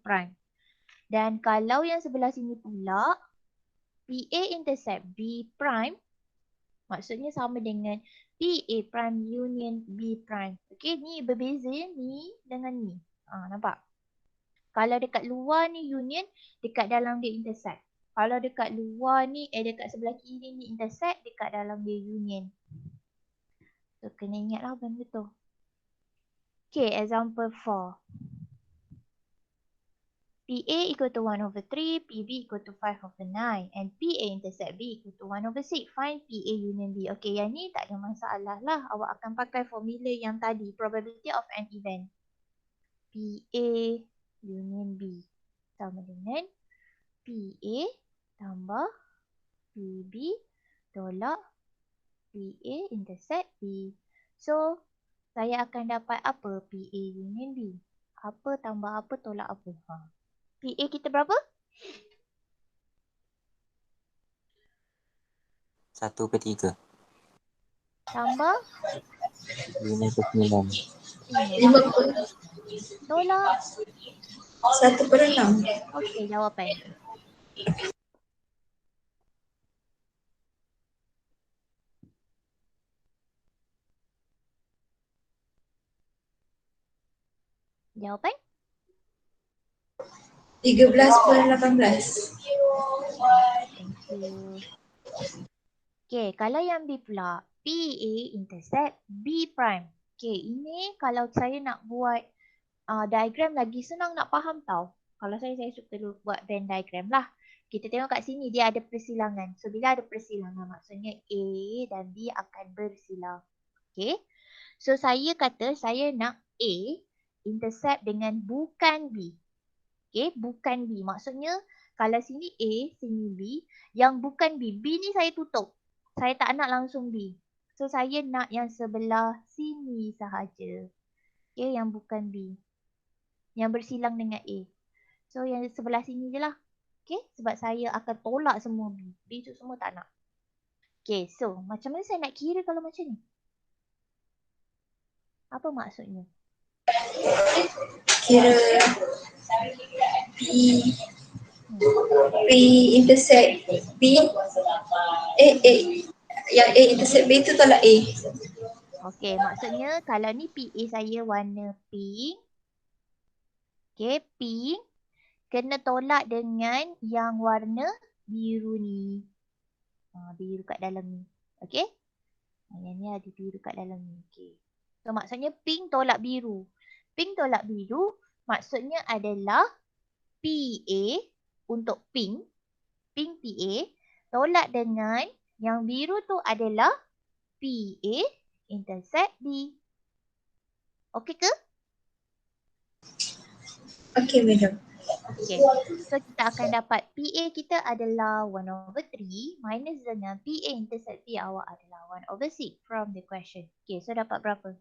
prime. Dan kalau yang sebelah sini pula, PA intercept B prime, maksudnya sama dengan PA prime union B prime. Okey, ni berbeza ni dengan ni. Nampak? Kalau dekat luar ni union, dekat dalam dia intercept. Kalau dekat luar ni, dekat sebelah kiri ni intercept, dekat dalam dia union. So, kena ingatlah benda tu. Okay, example 4. PA equal to 1 over 3, PB equal to 5 over 9, and PA intercept B equal to 1 over 6. Find PA union B. Okay, yang ni tak ada masalah lah. Awak akan pakai formula yang tadi, probability of an event. PA union B sama dengan PA tambah PB tolak PA intercept B. So, saya akan dapat apa? PA union B. Apa tambah apa tolak apa? PA kita berapa? 1/3. Tambah 5/9. 5/9. Tolak 1/6. okey jawapan. Jawapan? 13/18. Thank you. Okay, kalau yang B pula, PA intercept B prime. Okay, ini kalau saya nak buat diagram lagi senang nak faham tau. Kalau saya suka dulu buat Venn diagram lah. Kita tengok kat sini dia ada persilangan. So, bila ada persilangan maksudnya A dan B akan bersilang. Okay. So, saya kata saya nak A intercept dengan bukan B. Okay, bukan B. Maksudnya kalau sini A, sini B. Yang bukan B. B ni saya tutup. Saya tak nak langsung B. So, saya nak yang sebelah sini sahaja. Okay, yang bukan B. Yang bersilang dengan A. So, yang sebelah sini je lah. Okay, sebab saya akan tolak semua B. B tu semua tak nak. Okay, so macam mana saya nak kira kalau macam ni? Apa maksudnya? Kira P intersect B. Yang A intersect B tu tolak A. Okay, maksudnya kalau ni PA saya warna pink. Okay, pink. Kena tolak dengan yang warna biru ni. Biru kat dalam ni. Okay. Yang ni ada biru kat dalam ni. Okay. So maksudnya pink tolak biru. Pink tolak biru maksudnya adalah PA untuk pink. Pink PA tolak dengan yang biru tu adalah PA intercept B. Okey ke? Okey, madam. Okay. So kita akan dapat PA kita adalah 1 over 3 minus dengan PA intercept B awak adalah 1 over 6 from the question. Okay, so dapat berapa?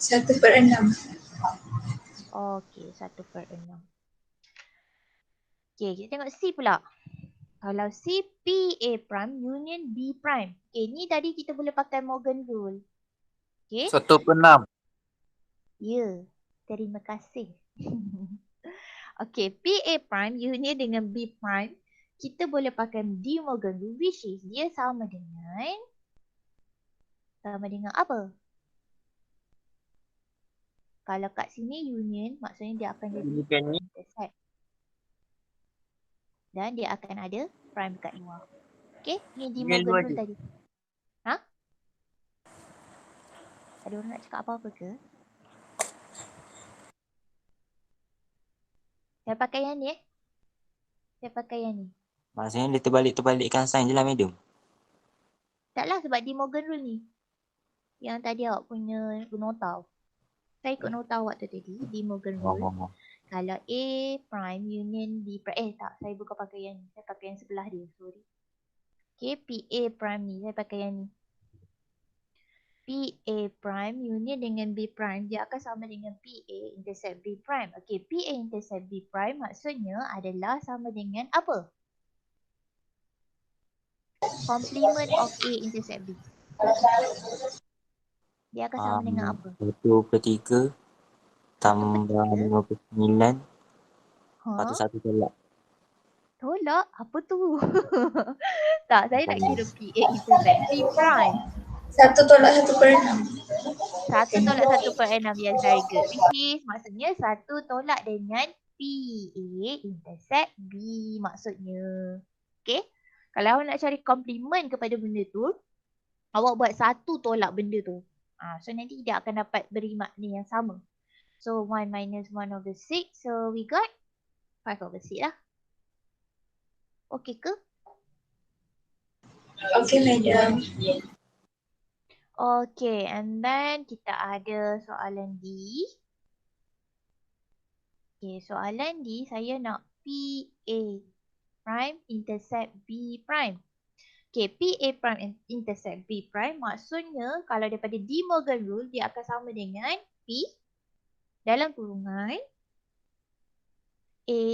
1/6. Okay, 1/6. Okay, kita tengok C pula. Kalau C, PA prime union B prime. Okay, ni tadi kita boleh pakai Morgan rule. Okay. 1/6. Ya, terima kasih. Okay, PA prime union dengan B prime. Kita boleh pakai De Morgan rule which is dia sama dengan apa? Kalau kat sini union maksudnya dia akan jadi intercept. Dan dia akan ada prime kat luar. Okay, ni De Morgan rule tadi. Ada orang nak cakap apa-apa ke? Saya pakai yang ni Saya pakai yang ni. Maksudnya dia terbalik-terbalikkan sign je lah, madam. Taklah sebab De Morgan rule ni. Yang tadi awak punya nota. Saya ikut nota awak tu tadi. De Morgan rule. Kalau A prime union B prime. Tak, saya bukan pakai yang ni. Saya pakai yang sebelah dia. Sorry. Okay, PA prime ni. Saya pakai yang ni. PA prime union dengan B prime. Dia akan sama dengan PA intercept B prime. Okay, PA intercept B prime maksudnya adalah sama dengan apa? Complement of A intercept B. Dia akan sama dengan apa? 1/3. Tambah Betul ke? 59. Lepas tu Ha? satu tolak. Tolak? Apa tu? Tak, saya nak Tolak. kira PA intersect P prime. 1 tolak 1/6. 1 tolak 1/6. Yes, very good. Which is maksudnya 1 tolak dengan PA intersect B maksudnya. Okay. Kalau awak nak cari komplement kepada benda tu, awak buat 1 tolak benda tu. So nanti dia akan dapat beri makna yang sama. So 1 minus 1/6. So we got 5/6 lah. Okay ke? Okay, madam. Okay, and then kita ada soalan D. Okay, soalan D saya nak PA prime intersect B prime. Okay, PA prime intersect B prime maksudnya kalau daripada De Morgan rule dia akan sama dengan P dalam kurungan A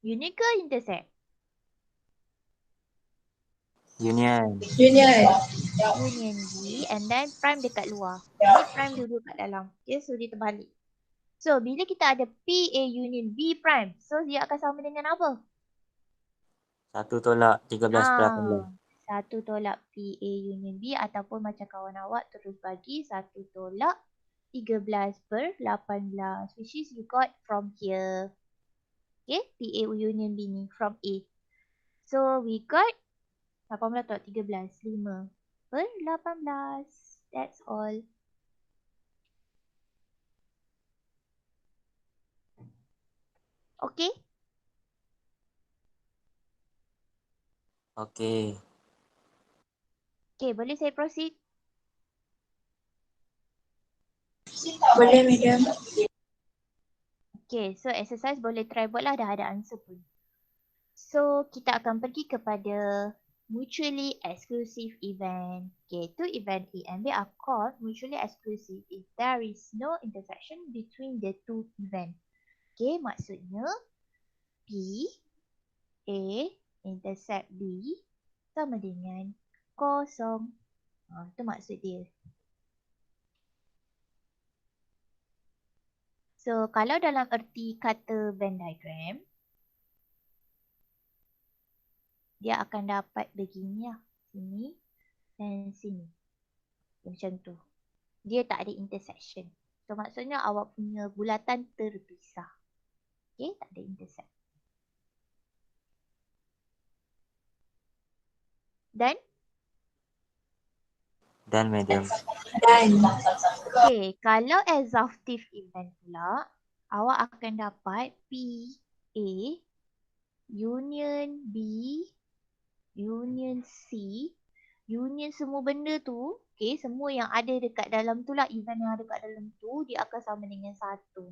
union ke intersect? Union. Union. Union B and then prime dekat luar. Ini prime dulu kat dalam. Okay, so dia terbalik. So, bila kita ada PA union B prime, so dia akan sama dengan apa? 1 tolak 13/18. 1 tolak PA union B ataupun macam kawan awak terus bagi 1 tolak 13/18 which is you got from here. Okay, PA union B ni from A. So we got 18 tolak 13, 5/18. That's all. Okay? Okey. Okay, boleh saya proceed? Boleh, madam. Okay, so exercise boleh try buat lah, dah ada answer pun. So, kita akan pergi kepada mutually exclusive event. Okay, two event A and B are called mutually exclusive if there is no intersection between the two event. Okay, maksudnya P, A, intersect B sama dengan kosong. Itu maksud dia. So, kalau dalam erti kata Venn diagram, dia akan dapat begini lah. Sini dan sini. Macam tu. Dia tak ada intersection. So, maksudnya awak punya bulatan terpisah. Okay, tak ada intersect. Dan? Dan madam. Dan. Okay, kalau exhaustive event pula, awak akan dapat P, A, union B, union C, union semua benda tu, okay, semua yang ada dekat dalam tu lah, event yang ada dekat dalam tu, dia akan sama dengan 1.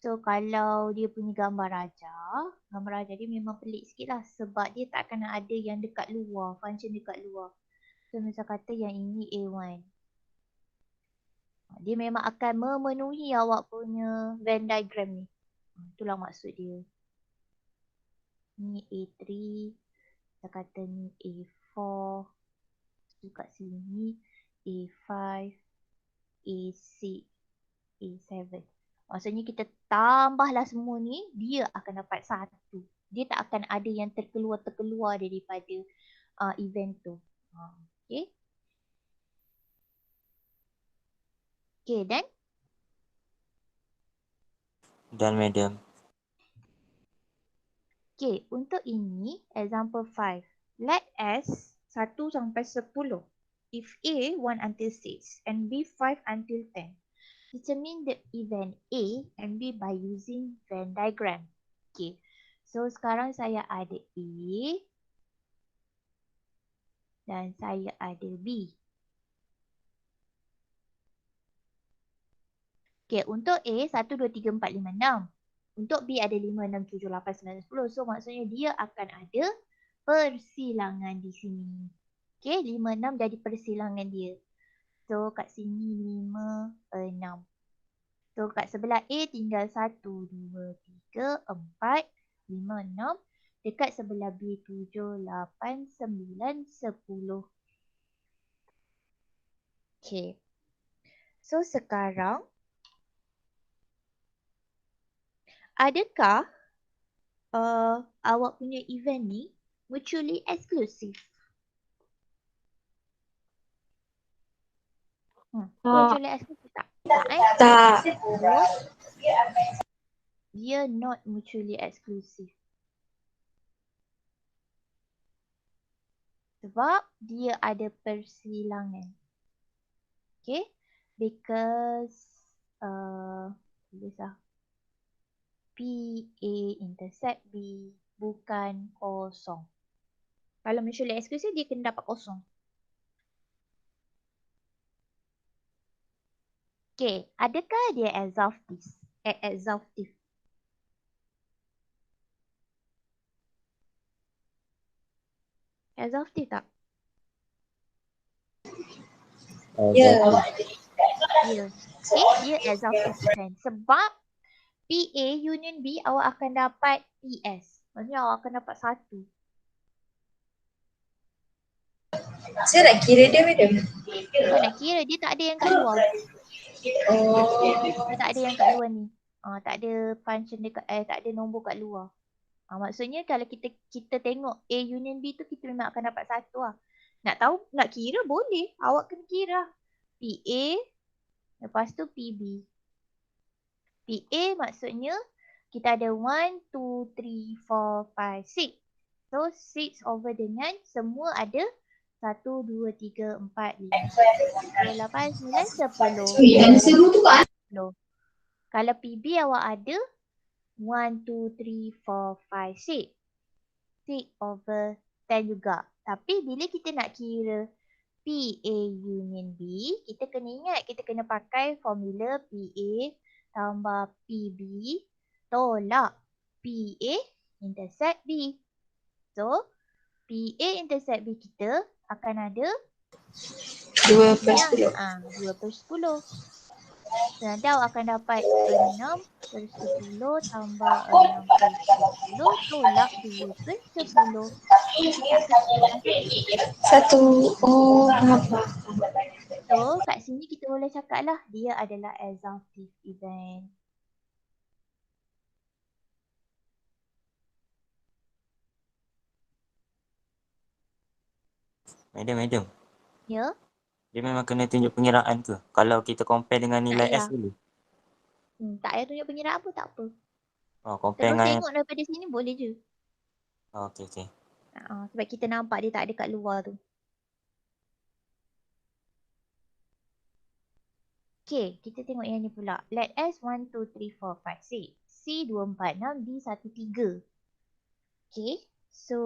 So, kalau dia punya gambar raja dia memang pelik sikit lah sebab dia tak akan ada yang dekat luar, function dekat luar. So, misal kata yang ini A1. Dia memang akan memenuhi awak punya Venn diagram ni. Itulah maksud dia. Ni A3. Kita kata ni A4. Kat sini A5. A6. A7. Maksudnya kita tambahlah semua ni, dia akan dapat 1. Dia tak akan ada yang terkeluar daripada event tu. Okay. Okay, dan? Dan madam. Okay, untuk ini, example 5. Let S 1 sampai 10. If A 1 until 6 and B 5 until 10. Determine the event A and B by using Venn diagram. Okay, so sekarang saya ada A dan saya ada B. Okay, untuk A 1, 2, 3, 4, 5, 6. Untuk B ada 5, 6, 7, 8, 9, 10. So maksudnya dia akan ada persilangan di sini. Okay, 5, 6 jadi persilangan dia. So kat sini 5, 6. So kat sebelah A tinggal 1, 2, 3, 4, 5, 6. Dekat sebelah B 7, 8, 9, 10. Okay. So sekarang Adakah awak punya event ni mutually exclusive? Mutually exclusive tak? Tak Tak. So, dia not mutually exclusive. Sebab dia ada persilangan. Okay? Because tulis lah. P, A intersect B bukan kosong. Kalau mutually exclusive, dia kena dapat kosong. Okay, adakah dia exhaustive? Exhaustive. Exhaustive tak? Ya. Ya. Okay, dia exhaustive event. Sebab PA union B awak akan dapat PS. Maksudnya awak akan dapat satu. Saya nak kira dia madam. Kau nak kira dia tak ada yang kat luar. Oh. Dia tak ada yang kat luar ni. Tak ada function dekat tak ada nombor kat luar. Maksudnya kalau kita tengok A union B tu kita memang akan dapat satu lah. Nak tahu, nak kira boleh. Awak kena kira. PA, lepas tu PB. PA maksudnya kita ada 1, 2, 3, 4, 5, 6. So 6 over dengan semua ada 1, 2, 3, 4, 5, 8, 9, 10. Yang seru tu kan? 10. Kalau PB awak ada 1, 2, 3, 4, 5, 6. 6 over 10 juga. Tapi bila kita nak kira PA union B, kita kena ingat kita kena pakai formula PA tambah PB tolak PA intersect B. So, PA intersect B kita akan ada 2/10. 2/10. So, nanti awak akan dapat 6/10 tambah 6/10 tolak 2/10. Satu. Oh, apa? So, kat sini kita boleh cakap lah dia adalah exhaustive event. Madam. Ya? Dia memang kena tunjuk pengiraan tu. Kalau kita compare dengan nilai Tak S dulu. Tak payah tunjuk pengiraan pun tak apa. Compare Terus dengan... tengok daripada sini boleh je. Okay. Sebab kita nampak dia tak ada kat luar tu. Okay, kita tengok yang ni pula. Let S 1, 2, 3, 4, 5, 6. C 2, 4, 6. D 1, 3. Okay, so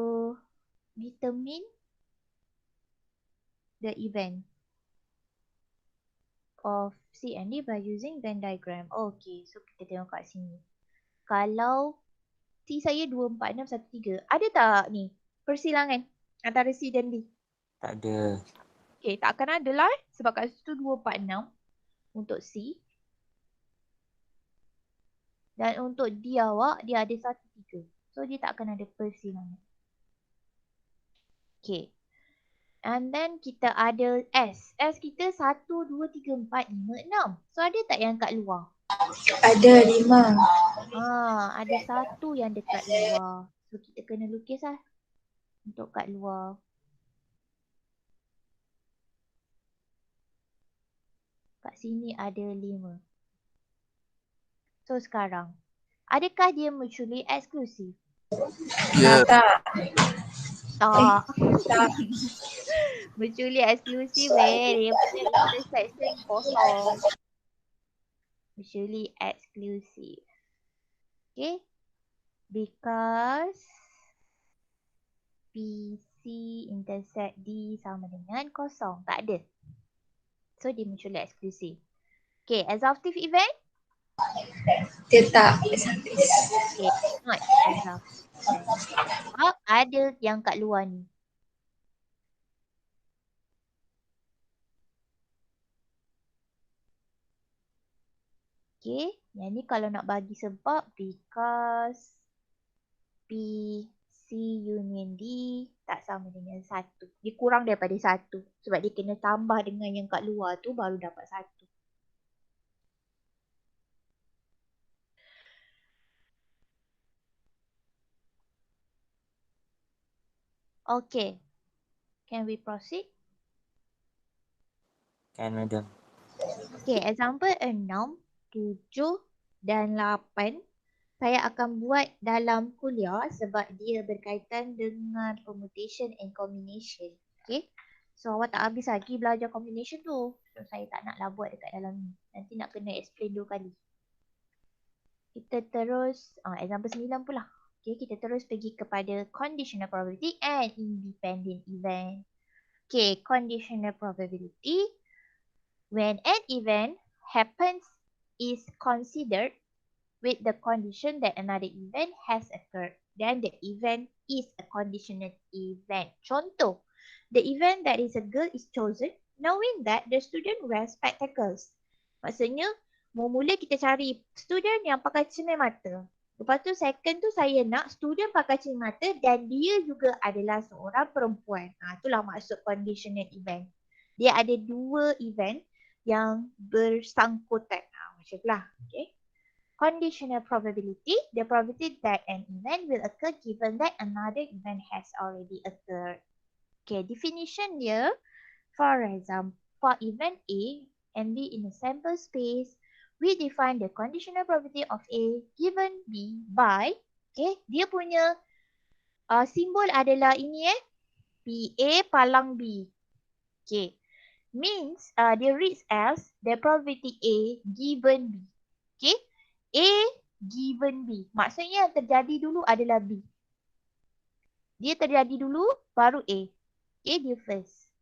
determine the event of C and D by using Venn diagram. Okay, so kita tengok kat sini. Kalau C saya 2, 4, 6, 1, 3. Ada tak ni persilangan antara C dan D? Tak ada. Okay, tak akan ada lah sebab kat situ 2, 4, 6 untuk C. Dan untuk D awak, dia ada 1, 3. So, dia tak akan ada persilangan. Okay. And then kita ada S. S kita 1, 2, 3, 4, 5, 6. So, ada tak yang kat luar? Ada 5. Ada satu yang dekat luar. So, kita kena lukis lah untuk kat luar. Kat sini ada 5. So, sekarang. Adakah dia mutually exclusive? Ya. Tak. Tak. Mutually exclusive dia punya intersection kosong. Mutually exclusive. Okay. Because PC intersect D sama dengan kosong. Tak ada. So, dia mutually exclusive. Okay, exhaustive event? Dia tak exhaustive. Okay, not exhaustive event. Sebab ada yang kat luar ni. Okay, yang ni kalau nak bagi sebab because PC union D tak sama dengan 1. Dia kurang daripada 1. Sebab dia kena tambah dengan yang kat luar tu baru dapat 1. Okay. Can we proceed? Kan madam. Okay, example 6, 7 dan 8 saya akan buat dalam kuliah sebab dia berkaitan dengan permutation and combination. Okay. So awak tak habis lagi belajar combination tu. So saya tak naklah buat dekat dalam ni. Nanti nak kena explain 2 kali. Kita terus, example 9 pula. Okay, kita terus pergi kepada conditional probability and independent event. Okay, conditional probability. When an event happens is considered with the condition that another event has occurred. Then the event is a conditional event. Contoh, the event that is a girl is chosen knowing that the student wears spectacles. Maksudnya, mula kita cari student yang pakai cermin mata. Lepas tu second tu saya nak student pakai cermin mata dan dia juga adalah seorang perempuan. Itulah maksud conditional event. Dia ada 2 event yang bersangkutan. Macam itulah. Okay. Conditional probability, the probability that an event will occur given that another event has already occurred. Okay, definition dia, for example, for event A and B in a sample space, we define the conditional probability of A given B by, okay, dia punya simbol adalah ini PA palang B. Okay, means dia reads as the probability A given B. Okay, A given B. Maksudnya yang terjadi dulu adalah B. Dia terjadi dulu baru A. Okay, dia first.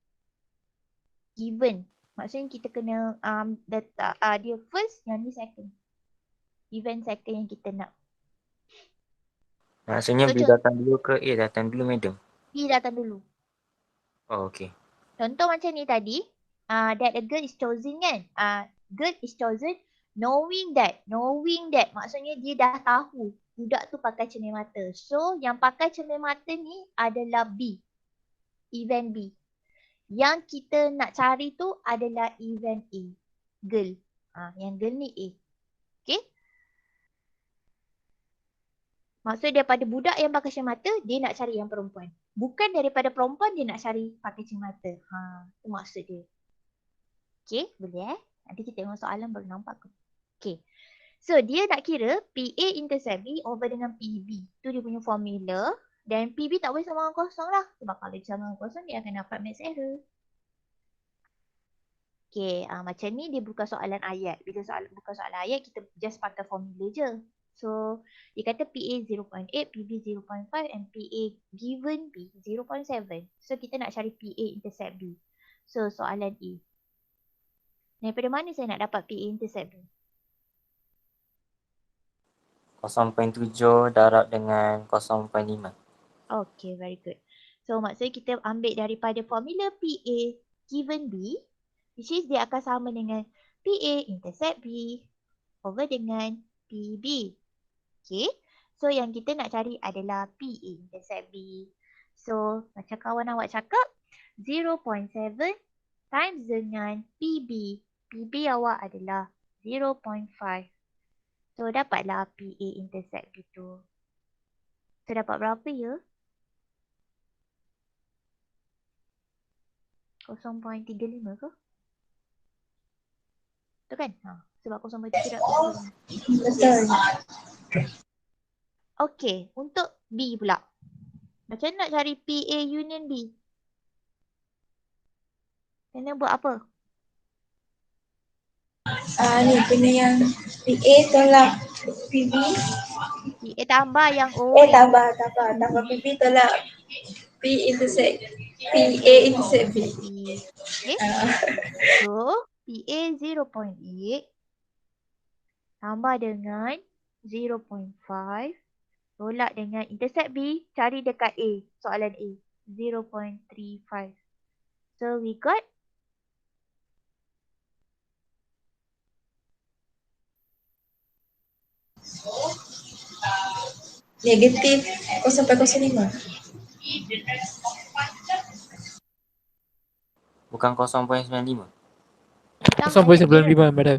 Given. Maksudnya kita kena dia first, yang ni second. Event second yang kita nak. Maksudnya B datang dulu ke A datang dulu madam? B datang dulu. Oh, okay. Contoh macam ni tadi. That a girl is chosen kan. Girl is chosen knowing that maksudnya dia dah tahu budak tu pakai cermin mata. So yang pakai cermin mata ni adalah B. Event B. Yang kita nak cari tu adalah event A. Girl. Yang girl ni A. Okay. Maksud daripada budak yang pakai cermin mata, dia nak cari yang perempuan. Bukan daripada perempuan dia nak cari pakai cermin mata. Itu maksud dia. Okay, boleh Nanti kita tengok soalan baru nampak ke. Okay. So, dia nak kira PA intercept B over dengan PB. Itu dia punya formula. Dan PB tak boleh sama dengan kosong lah. Sebab kalau dia sama dengan kosong, dia akan dapat max error. Okay, macam ni dia bukan soalan ayat. Bila bukan soalan ayat, kita just pakai formula je. So, dia kata PA 0.8, PB 0.5 and PA given B 0.7. So, kita nak cari PA intercept B. So, soalan A. Daripada mana saya nak dapat PA intercept B? 0.7 darab dengan 0.5. Okay, very good. So, maksudnya kita ambil daripada formula PA given B, which is dia akan sama dengan PA intercept B over dengan PB. Okay. So, yang kita nak cari adalah PA intercept B. So, macam kawan awak cakap, 0.7 times dengan PB. PB awak adalah 0.5. So, dapatlah PA intercept itu. So, dapat berapa ya? 0.35 ke? Betul kan? Sebab 0.3 Betul. Okay, untuk B pula. Macam mana nak cari PA union B? Kena buat apa? Ni kena yang PA tolak PB. PA tambah yang O. Tambah PB tolak P intersect PA intersect B. Okay. So, PA 0.8 tambah dengan 0.5 tolak dengan intercept B, cari dekat A, soalan A, 0.35. So, we got Negatif 0.05. Bukan 0.95. 0.95 madam.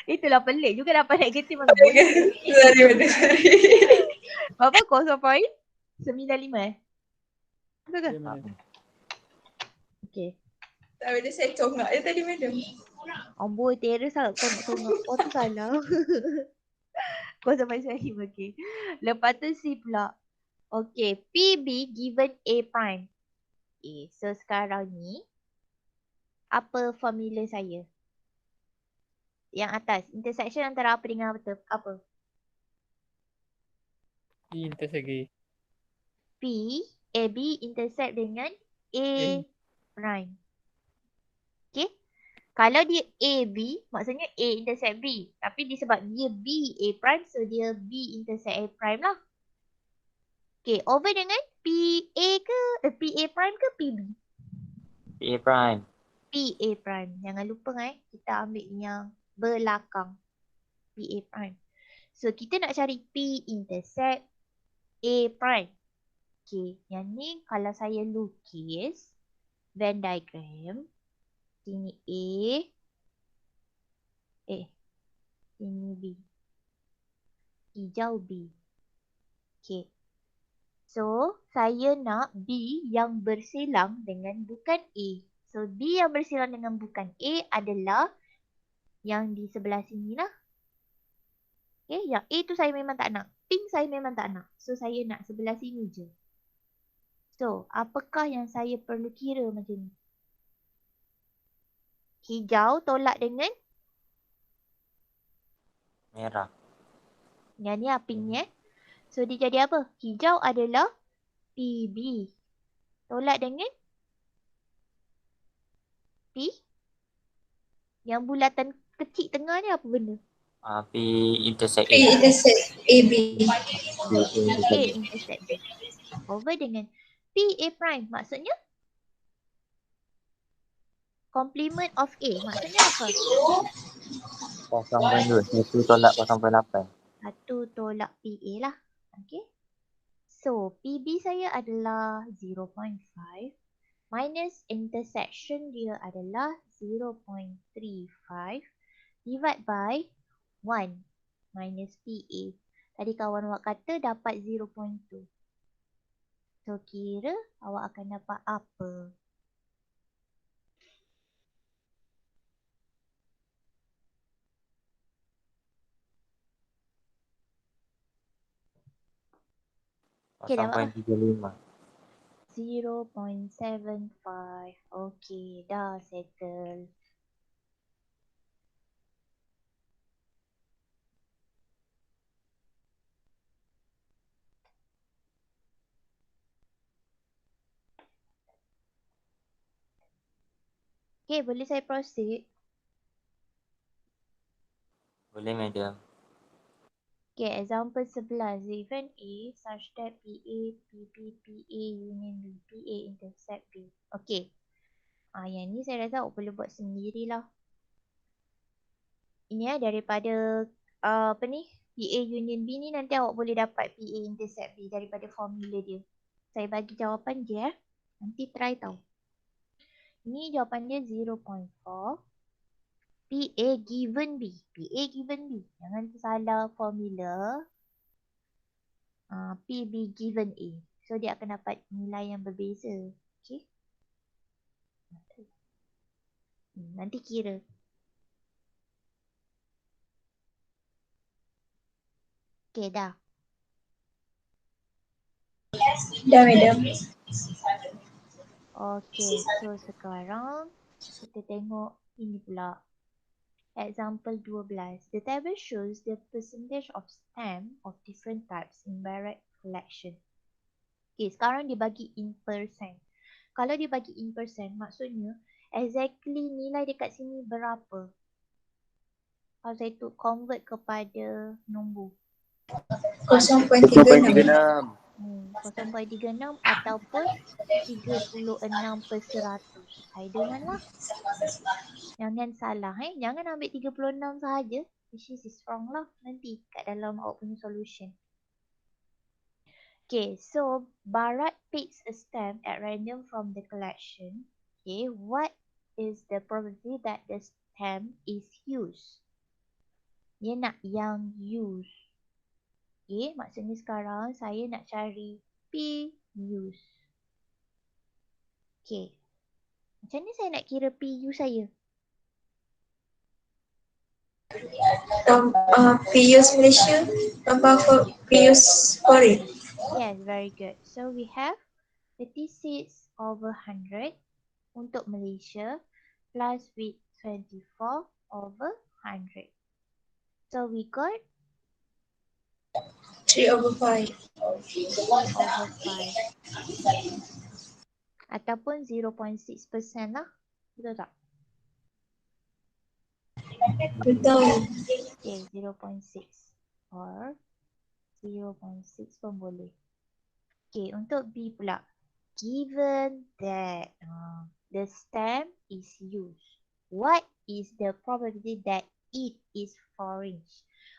Itulah pelik juga dapat negatif. Sorry. Berapa? 0.95 Betul ke? Ya, madam. Okay. Tak ada saya congak je tadi madam. Amboi, terus sangat kau nak congak. Kau tu salah. Kau sampai saya okay. Lepas tu C pula. Okay, PB given A prime. Okay, so sekarang ni apa formula saya? Yang atas, intersection antara apa dengan apa? P intersect A. P, AB intersect dengan A prime. Okay. Kalau dia AB, maksudnya A intersect B. Tapi disebab dia B A prime, so dia B intersect A prime lah. Okay, over dengan PA ke, PA prime ke PB? PA prime. PA prime. Jangan lupa kita ambil yang belakang. PA prime. So, kita nak cari P intersect A prime. Okay, yang ni kalau saya lukis Venn diagram. Sini A. Sini B. Hijau B. Okay. So, saya nak B yang bersilang dengan bukan A. So, B yang bersilang dengan bukan A adalah yang di sebelah sini lah. Okay, yang A tu saya memang tak nak. Pink saya memang tak nak. So, saya nak sebelah sini je. So, apakah yang saya perlu kira macam ni? Hijau tolak dengan Merah. yang ni pink ni So, dia jadi apa? Hijau adalah PB. Tolak dengan P. Yang bulatan kecil tengah ni apa benda? P intersect P A. intersect AB. A intersect B. Over dengan PA prime. Maksudnya? Complement of A. Maksudnya apa? 0.2. 1 tolak 0.8. 1 tolak PA lah. Okay. So, PB saya adalah 0.5. Minus intersection dia adalah 0.35. Divide by 1 minus PA. Tadi kawan awak kata dapat 0.2. So, kira awak akan dapat apa? Okay, dapat 0.35. 0.75. Okay, dah settle. Okay, boleh saya proceed? Boleh madam. Okay, example 11. Given A such that PA, PB, PA union B, PA intersect B. Okay. Yang ni saya rasa awak perlu buat sendirilah. Ini daripada apa ni? PA union B ni nanti awak boleh dapat PA intersect B daripada formula dia. Saya bagi jawapan dia. Nanti try tau. Ini jawapan dia 0.4. PA given B. PA given B. Jangan salah formula. PB given A. So, dia akan dapat nilai yang berbeza. Okay. Nanti kira. Okay, dah. Dah madam. Okay, so sekarang kita tengok ini pula. Example 12. The table shows the percentage of stamp of different types in Barrett collection. Okay, sekarang dibagi in percent. Kalau dibagi in percent, maksudnya exactly nilai dekat sini berapa? Kalau saya tu convert kepada nombor. 0.36. 0.36 ataupun 36%. Hitungan lah. Jangan salah Jangan ambil 36 sahaja. Which is wrong lah nanti kat dalam awak punya solution. Okay, so Bharat picks a stamp at random from the collection. Okay, what is the probability that the stamp is used? Dia nak yang used. Okay, maksudnya sekarang saya nak cari P use. Okay. Macam mana saya nak kira PU saya? PU's Malaysia tambah PU's Korea. Yes, very good. So we have 36 over 100 untuk Malaysia plus with 24 over 100. So we got 3 over 5. 3 over 5. Ataupun 0.6% lah. Betul tak? Betul. Okay, 0.6 or 0.6 pun boleh. Okay, untuk B pula. Given that the stem is used, what is the probability that it is foreign?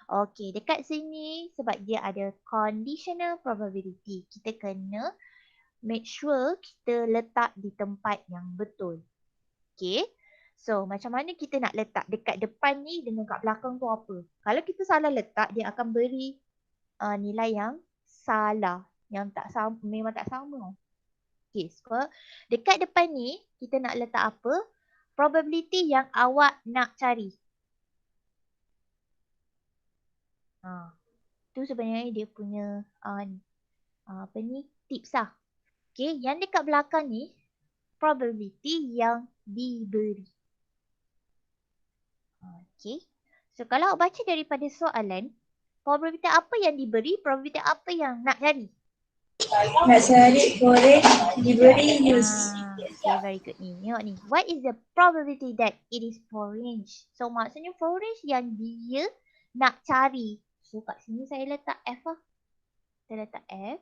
Okay, dekat sini sebab dia ada conditional probability, kita kena make sure kita letak di tempat yang betul. Okay, so macam mana kita nak letak dekat depan ni dengan kat belakang tu apa? Kalau kita salah letak, dia akan beri nilai yang salah, yang tak sama, memang tak sama. Okay, so dekat depan ni kita nak letak apa? Probability yang awak nak cari. Tu sebenarnya dia punya apa ni, tips lah. Okay, yang dekat belakang ni probability yang diberi. Okay, so kalau awak baca daripada soalan, probability apa yang diberi, probability apa yang nak cari? Nak cari boleh diberi use. Okay, very good ni. Tengok ni. What is the probability that it is foreign? So maksudnya foreign yang dia nak cari. So kat sini saya letak F lah. Saya letak F.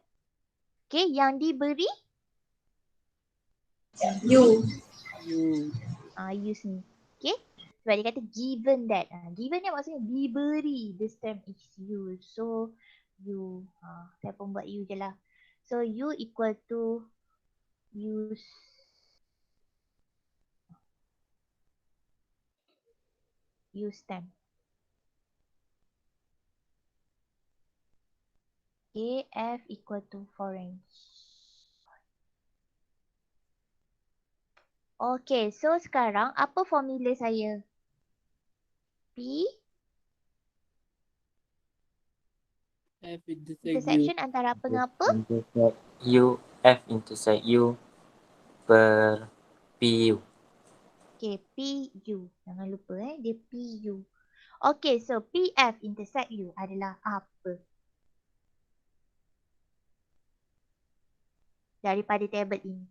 Okay, yang diberi U. use ni. Okay. Sebab dia kata given that. Given ni maksudnya diberi. This term is used. So U. Saya pun buat U je lah. So U equal to use. Use stem. Okay, F equal to foreign. Okay, so sekarang apa formula saya? P F intersect U. intersection antara apa dengan apa? Intersect U, F intersect U per PU. Okay, PU. Jangan lupa dia PU. Okay, so PF intersect U adalah apa? Daripada table ini.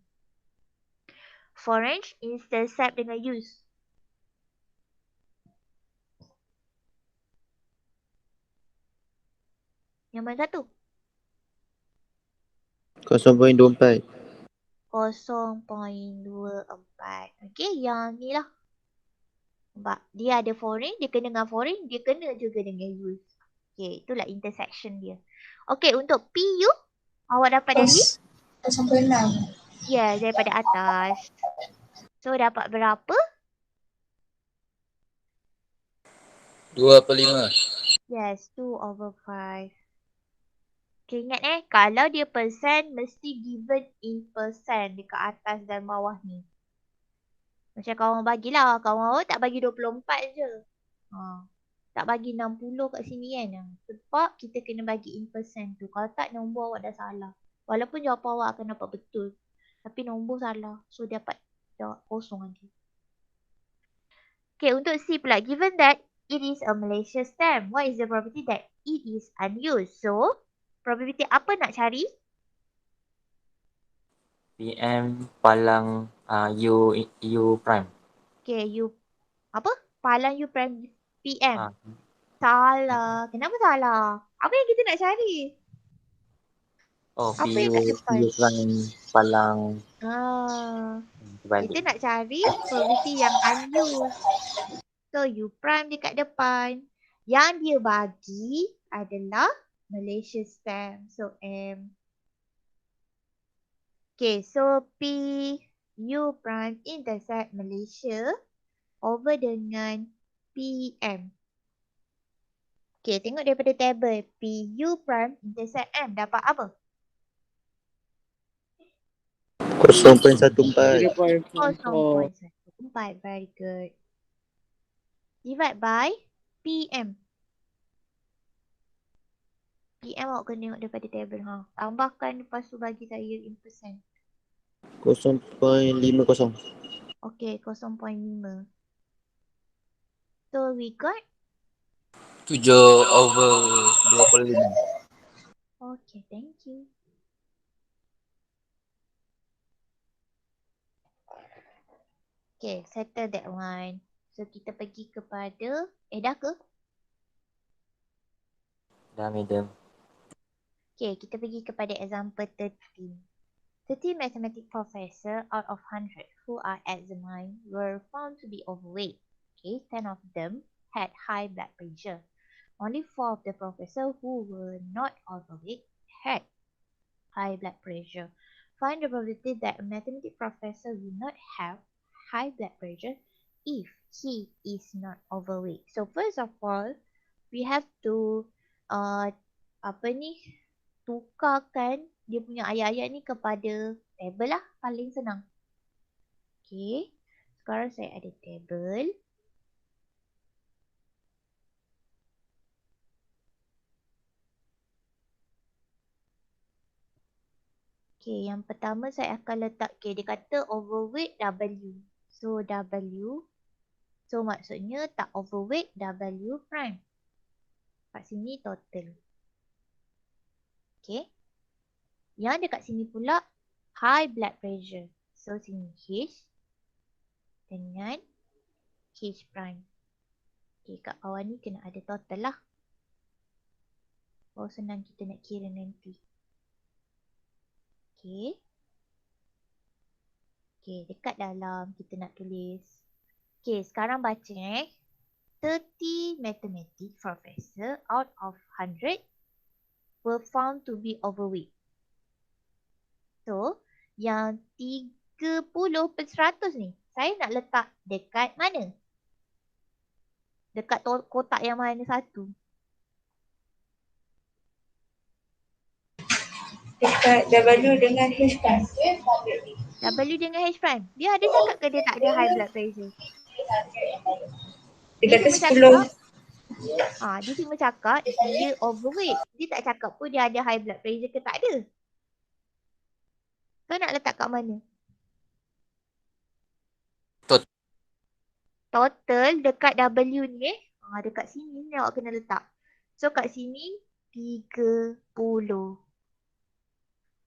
Foreign intercept dengan use. Yang mana satu? 0.24. 0.24. Okay, yang ni lah. Sebab dia ada foreign, dia kena dengan foreign, dia kena juga dengan use. Okay, itulah intersection dia. Okay, untuk PU, awak dapat dari? 0.6. Ya, daripada atas. So, dapat berapa? 2/5. Yes, 2 over 5. Okay, ingat kalau dia persen, mesti given in persen dekat atas dan bawah ni. Macam kawan bagilah, kawan awak tak bagi 24 je. Tak bagi 60 kat sini kan. Sebab kita kena bagi in persen tu. Kalau tak, nombor awak dah salah. Walaupun jawapan awak akan dapat betul. Tapi nombor salah. So, dapat jawab kosong nanti. Okay, untuk C pula. Given that it is a Malaysia stamp, what is the probability that it is unused? So, probability apa nak cari? PM palang U prime. Okay, U apa? Palang U prime PM. Ah. Salah. Kenapa salah? Apa yang kita nak cari? Oh, Apa yang kat depan? PU prime palang. Kita nak cari probability yang unused. So, U prime dekat depan. Yang dia bagi adalah Malaysia stamp. So, M. Okay, so P U prime intersect Malaysia over dengan PM. Okay, tengok daripada table. PU prime intersect M dapat apa? 0.14. 0.14. 0.14. Very good. Divide by PM. PM awak kena tengok daripada table. Tambahkan lepas tu bagi saya in percent. 0.50. Okay, 0.5. So we got 7/25. okay, thank you. Okay, settle that one. So kita pergi kepada dah ke? Dah madam. Okay, kita pergi kepada example 13. 30 mathematics professor out of 100 who are examined were found to be overweight. Okay, 10 of them had high blood pressure. Only 4 of the professors who were not overweight had high blood pressure. Find the probability that a mathematics professor will not have high blood pressure if he is not overweight. So first of all, we have to tukarkan dia punya ayat-ayat ni kepada table lah, paling senang. Okay, sekarang saya ada table. Okay, yang pertama saya akan letak, okay, dia kata overweight W. So W, so maksudnya tak overweight W prime. Kat sini total. Okay. Yang dekat sini pula high blood pressure. So sini H dengan H prime. Okay, kat bawah ni kena ada total lah. Oh, senang kita nak kira nanti. Okay. Okay, dekat dalam kita nak tulis. Okay, sekarang baca 30 mathematics professor out of 100 were found to be overweight. So, yang 30/100 ni, saya nak letak dekat mana? Dekat kotak yang mana satu? Dekat W dengan H prime. W dengan H prime. Dia ada cakap ke dia tak ada high blood pressure? Dia kata cuma 10. Dia cuma cakap dia overweight. Dia tak cakap pun dia ada high blood pressure ke tak ada. So nak letak kat mana? Total dekat W ni dekat sini ni awak kena letak. So kat sini 30.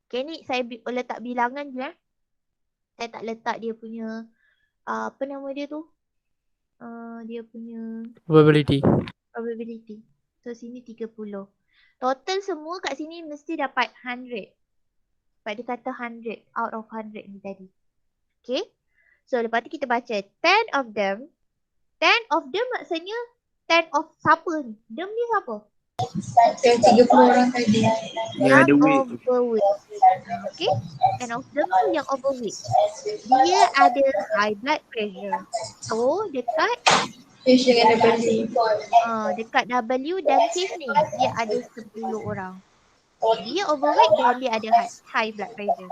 Okay, ni saya letak bilangan je. Saya tak letak dia punya apa nama dia tu? Dia punya probability. So sini 30. Total semua kat sini mesti dapat 100. Sebab dia kata 100 out of 100 ni tadi. Okay. So lepas tu kita baca 10 of them. 10 of them maksudnya 10 of siapa ni? Them ni siapa? Yang 30 orang tadi. Yang overweight. Okay. 10 of them tu yang overweight. Dia ada high blood pressure. So dekat H dengan W. dekat W dan H ni dia ada 10 orang. Dia overweight dan dia ada high blood pressure.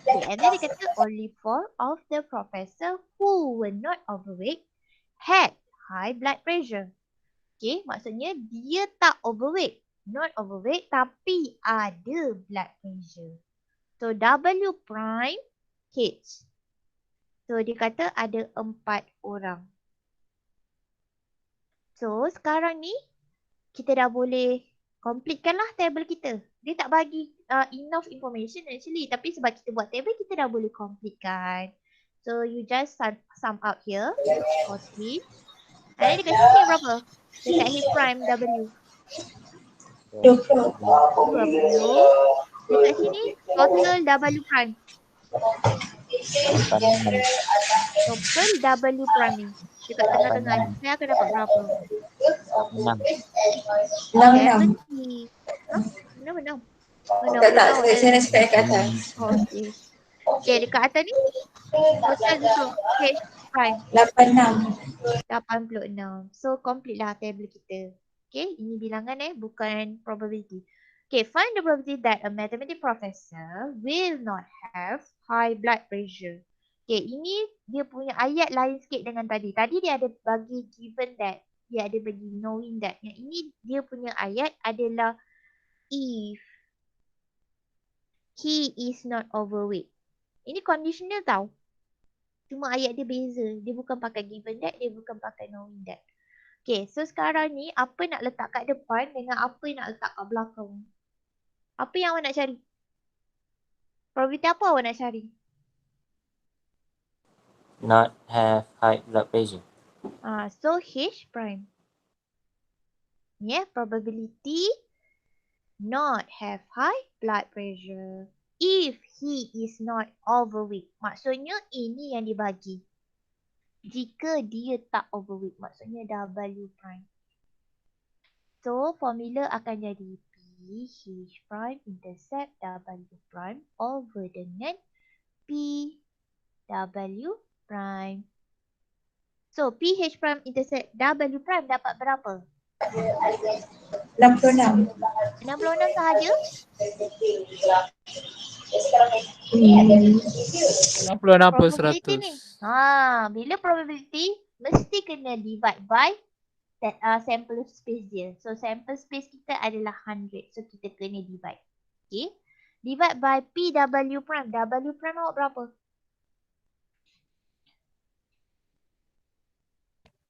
Okay, and then dia kata only 4 of the professor who were not overweight had high blood pressure. Okay, maksudnya dia tak overweight. Not overweight tapi ada blood pressure. So W prime H. So dia kata ada 4 orang. So sekarang ni kita dah boleh completekan lah table kita. Dia tak bagi enough information actually. Tapi sebab kita buat table, kita dah boleh completekan. So you just sum out here. 40. And dekat sini berapa? Dekat H prime W. 20. 20. Dekat sini total W prime. Total W prime ni. Dekat tengah-tengah ni. Saya akan dapat berapa? 6. 70. Benar-benar. Tak, saya nak cakap kat atas. Okay. Okay, dekat atas ni total untuk H prime 86. So complete lah table kita. Okay, ini bilangan bukan probability. Okay, find the probability that a mathematics professor will not have high blood pressure. Okay, ini dia punya ayat lain sikit dengan tadi. Tadi dia ada bagi given that. Dia ada bagi knowing that. Yang ini dia punya ayat adalah if he is not overweight. Ini conditional tau. Cuma ayat dia beza. Dia bukan pakai given that, dia bukan pakai knowing that. Okay, so sekarang ni apa nak letak kat depan dengan apa nak letak kat belakang. Apa yang awak nak cari? Probability apa awak nak cari? Not have high blood pressure. So H prime. Yeah, probability not have high blood pressure if he is not overweight. Maksudnya ini yang dibagi. Jika dia tak overweight, maksudnya W prime. So formula akan jadi P H prime intercept W prime over dengan P W prime. So PH prime intercept W prime dapat berapa? 66. 66 sahaja? 66 per Probability ni. 100. Bila probability mesti kena divide by sample space dia. So sample space kita adalah 100. So kita kena divide. Okay. Divide by PW prime. W prime awak berapa?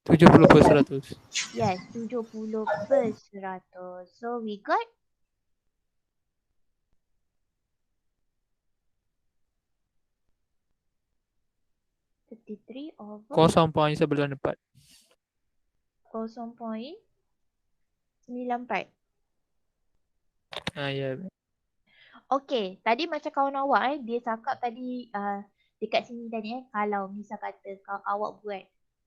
70 per 100. Yes, 70 per 100. So we got 33 over 0.94. 0.94. Ya. Okay, tadi macam kawan awak dia cakap tadi dekat sini tadi kalau misal kata awak buat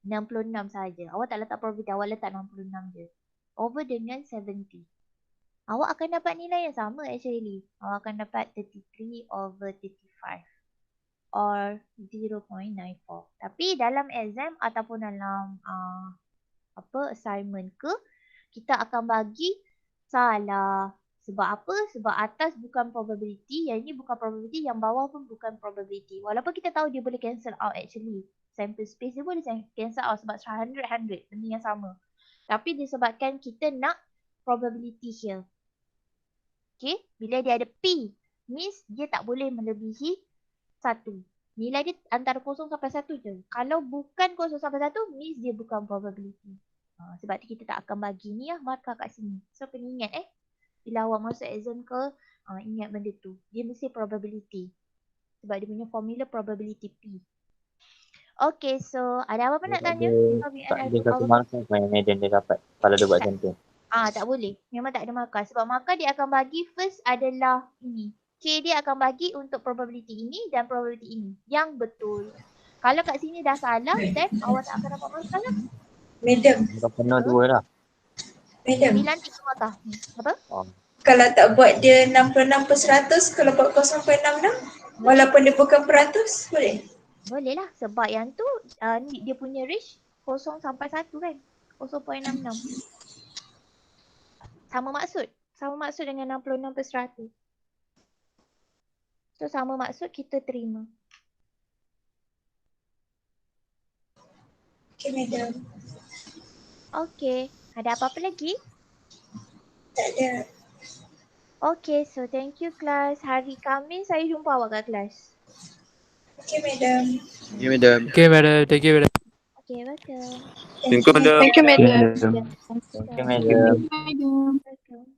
66 saja, awak tak letak probability, awak letak 66 je. Over dengan 70. Awak akan dapat nilai yang sama actually. Awak akan dapat 33 over 35 or 0.94. Tapi dalam exam ataupun dalam assignment ke, kita akan bagi salah. Sebab apa? Sebab atas bukan probability, yang ini bukan probability, yang bawah pun bukan probability. Walaupun kita tahu dia boleh cancel out actually. Sample space dia boleh cancel out sebab 100, benda yang sama. Tapi disebabkan kita nak probability here. Okay, bila dia ada P, means dia tak boleh melebihi 1. Nilai dia antara 0 sampai 1 je. Kalau bukan 0 sampai 1, means dia bukan probability. Sebab tu kita tak akan bagi ni markah kat sini. So kena ingat bila awak masuk exam ke, ingat benda tu. Dia mesti probability. Sebab dia punya formula probability P. Okay, so ada apa-apa nak tanya? Tak ada satu markah apa yang Madam dia dapat kalau dia buat macam tu. Tak boleh. Memang tak ada markah. Sebab markah dia akan bagi first adalah ini. K dia akan bagi untuk probability ini dan probability ini. Yang betul. Kalau kat sini dah salah, then awak tak akan dapat markah lah. Madam. Dah pernah 2 dah. Madam. 9 markah. Apa? Kalau tak buat dia 66 per 100, kalau buat 0.66, walaupun dia bukan peratus, boleh? Boleh lah. Sebab yang tu dia punya range 0 sampai 1 kan. 0.66. Sama maksud. Sama maksud dengan 66 per 100. So sama maksud kita terima. Okay, Madam. Okay. Ada apa-apa lagi? Tak ada. Okay, so thank you class. Hari Khamis saya jumpa awak kat kelas. Okay, Madam. Ya, Madam. Okay, madam. Thank you, madam. Okay, welcome. Thank you, Madam. Thank you, Madam. Thank you, Madam. Okay.